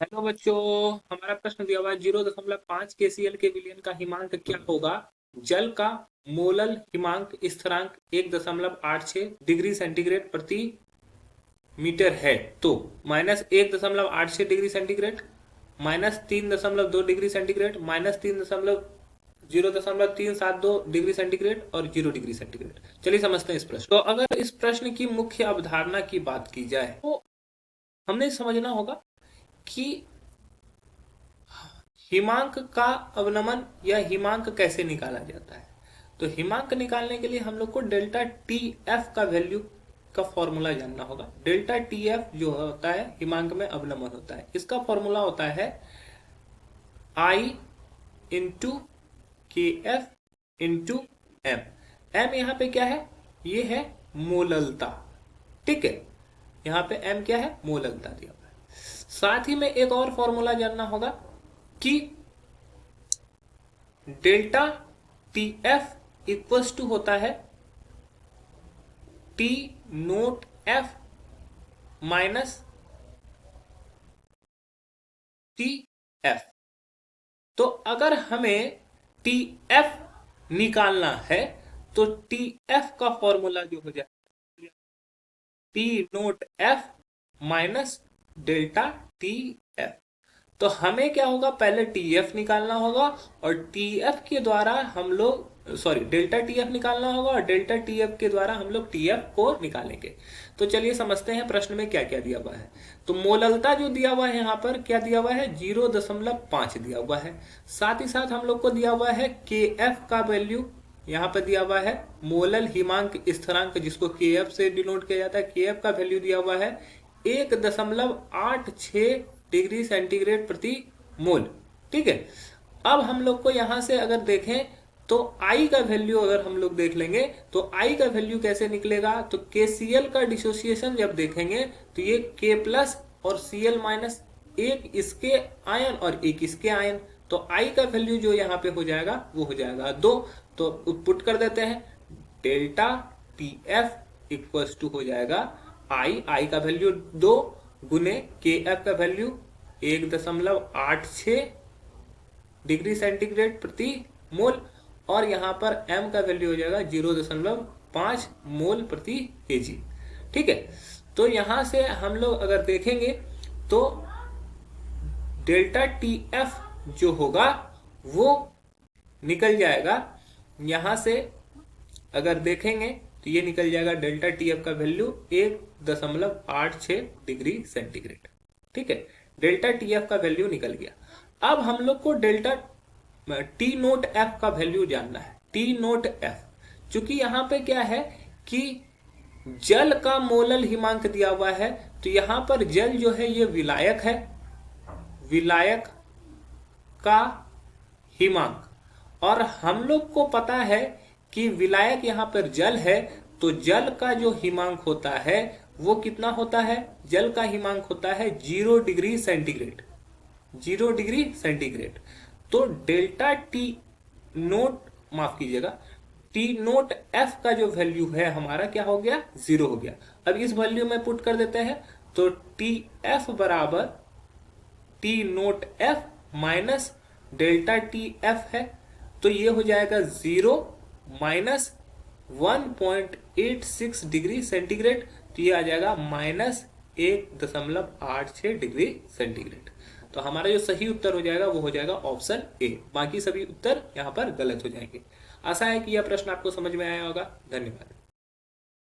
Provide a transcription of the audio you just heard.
Hello बच्चों। हमारा प्रश्न दिया हुआ है 0.5 KCl के विलयन का हिमांक क्या होगा। जल का मोलल हिमांक स्थिरांक 1.86 डिग्री सेंटीग्रेड प्रति मीटर है। तो -1.86 degree centigrade, -3.2 degree centigrade, -3.0372 degree centigrade और 0 डिग्री सेंटीग्रेड। चलिए समझते हैं इस प्रश्न। तो अगर इस प्रश्न की मुख्य अवधारणा की बात की जाए तो हमने समझना होगा कि हिमांक का अवनमन या हिमांक कैसे निकाला जाता है। तो हिमांक निकालने के लिए हम लोग को डेल्टा टी एफ का वैल्यू का फॉर्मूला जानना होगा। डेल्टा टी एफ जो होता है हिमांक में अवनमन होता है, इसका फॉर्मूला होता है आई इंटू के एफ इंटू एम। एम यहाँ पे क्या है, ये है मोललता। ठीक है, यहाँ पे एम क्या है, मोललता दिया हुआ है। साथ ही में एक और फॉर्मूला जानना होगा कि delta T F equals to होता है T naught F minus T F. तो अगर हमें टी एफ निकालना है तो टी एफ का फॉर्मूला जो हो जाए T naught F minus delta T F. तो हमें क्या होगा, पहले टीएफ निकालना होगा और टीएफ के द्वारा हम लोग डेल्टा टीएफ निकालना होगा और डेल्टा टीएफ के द्वारा हम लोग टीएफ को निकालेंगे। तो चलिए समझते हैं प्रश्न में क्या क्या दिया हुआ है। तो मोललता जो दिया हुआ है यहाँ पर क्या दिया हुआ है, 0.5 दिया हुआ है। साथ ही साथ हम लोग को दिया हुआ है के एफ का वैल्यू, यहाँ पर दिया हुआ है मोलल हिमांक स्थिरांक जिसको के एफ से डिनोट किया जाता है। के एफ का वैल्यू दिया हुआ है 1.86 डिग्री सेंटीग्रेड प्रति मोल। ठीक है, अब हम लोग को यहां से अगर देखें तो आई का वैल्यू अगर हम लोग देख लेंगे तो आई का वैल्यू कैसे निकलेगा। तो KCl का डिसोसिएशन जब देखेंगे तो ये K प्लस और Cl माइनस, एक इसके आयन और एक इसके आयन। तो आई का वैल्यू जो यहाँ पे हो जाएगा वो हो जाएगा 2। तो पुट कर देते हैं, delta T F equals to हो जाएगा आई का वैल्यू 2 गुने के एफ का वैल्यू 1.86 डिग्री सेंटीग्रेड प्रति मोल और यहाँ पर एम का वैल्यू हो जाएगा 0.5 मोल प्रति केजी। ठीक है, तो यहां से हम लोग अगर देखेंगे तो डेल्टा टी एफ जो होगा वो निकल जाएगा। यहां से अगर देखेंगे तो ये निकल जाएगा डेल्टा टी एफ का वैल्यू 1.86 डिग्री सेंटीग्रेड। ठीक है, डेल्टा टी एफ का वैल्यू निकल गया। अब हम लोग को डेल्टा टी नोट एफ का वैल्यू जानना है। टी नोट एफ, चूंकि यहां पे क्या है कि जल का मोलल हिमांक दिया हुआ है, तो यहां पर जल जो है ये विलायक है, विलायक का हिमांक। और हम लोग को पता है कि विलायक यहां पर जल है, तो जल का जो हिमांक होता है वो कितना होता है, जल का हिमांक होता है 0 डिग्री सेंटीग्रेड, 0 डिग्री सेंटीग्रेड। तो डेल्टा टी नोट, माफ कीजिएगा, टी नोट एफ का जो वैल्यू है हमारा क्या हो गया, 0 हो गया। अब इस वैल्यू में पुट कर देते हैं तो टी एफ बराबर T naught F minus delta T F है, तो ये हो जाएगा 0 माइनस 1.86 डिग्री सेंटीग्रेड। तो ये आ जाएगा -1.86 डिग्री सेंटीग्रेड। तो हमारा जो सही उत्तर हो जाएगा वो हो जाएगा ऑप्शन ए। बाकी सभी उत्तर यहाँ पर गलत हो जाएंगे। आशा है कि यह प्रश्न आपको समझ में आया होगा। धन्यवाद।